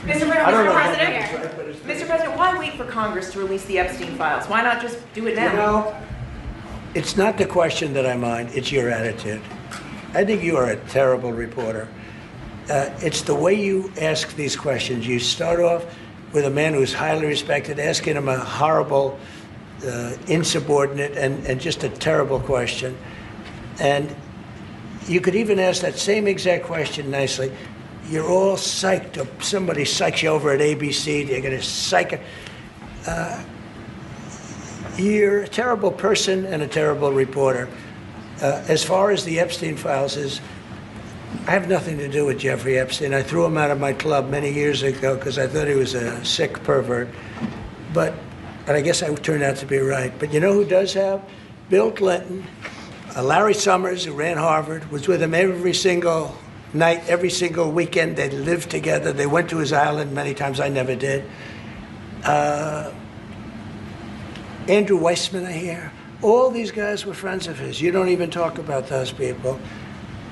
Mr. President, why wait for Congress to release the Epstein files? Why not just do it now? You know, it's not the question that I mind, it's your attitude. I think you are a terrible reporter. It's the way you ask these questions. You start off with a man who's highly respected, asking him a horrible, insubordinate, and just a terrible question. And you could even ask that same exact question nicely. You're all psyched up. Somebody psychs you over at ABC. They're going to psych. You're a terrible person and a terrible reporter. As far as the Epstein files is, I have nothing to do with Jeffrey Epstein. I threw him out of my club many years ago because I thought he was a sick pervert. And I guess I turned out to be right. But you know who does have? Bill Clinton, Larry Summers, who ran Harvard, was with him every single night, every single weekend. They lived together. They went to his island many times. I never did. Andrew Weissman, I hear. All these guys were friends of his. You don't even talk about those people.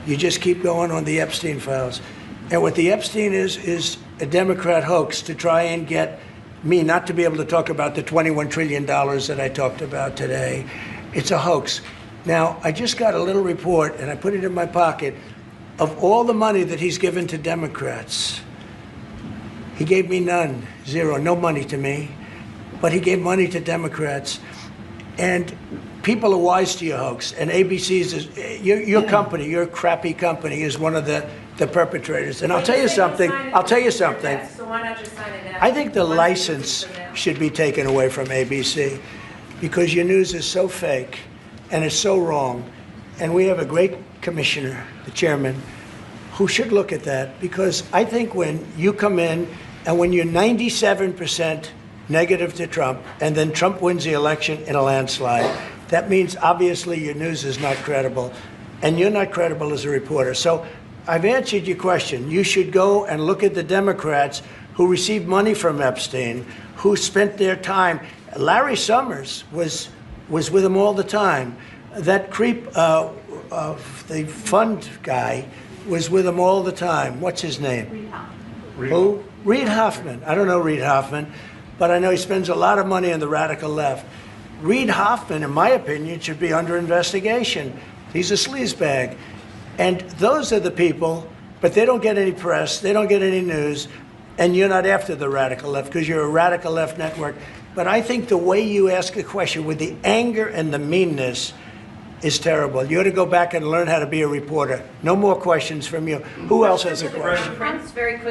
You just keep going on the Epstein files. And what the Epstein is a Democrat hoax to try and get me not to be able to talk about the $21 trillion that I talked about today. It's a hoax. Now, I just got a little report, and I put it in my pocket, of all the money that he's given to Democrats. He gave me none, zero, no money to me. But he gave money to Democrats. And people are wise to your hoax. And ABC's, your company, your crappy company, is one of the perpetrators. And I'll tell you something. So why not just sign it now? I think the license should be taken away from ABC because your news is so fake and it's so wrong. And we have a great commissioner, the chairman, who should look at that, because I think when you come in and when you're 97% negative to Trump, and then Trump wins the election in a landslide, that means obviously your news is not credible, and you're not credible as a reporter. So I've answered your question. You should go and look at the Democrats who received money from Epstein, who spent their time. Larry Summers was with him all the time. That creep of the fund guy was with him all the time. What's his name? Reid Hoffman. Who? Reid Hoffman. I don't know Reid Hoffman, but I know he spends a lot of money on the radical left. Reid Hoffman, in my opinion, should be under investigation. He's a sleazebag. And those are the people, but they don't get any press, they don't get any news, and you're not after the radical left because you're a radical left network. But I think the way you ask a question with the anger and the meanness is terrible. You ought to go back and learn how to be a reporter. No more questions from you. Who else has a question? Very quickly.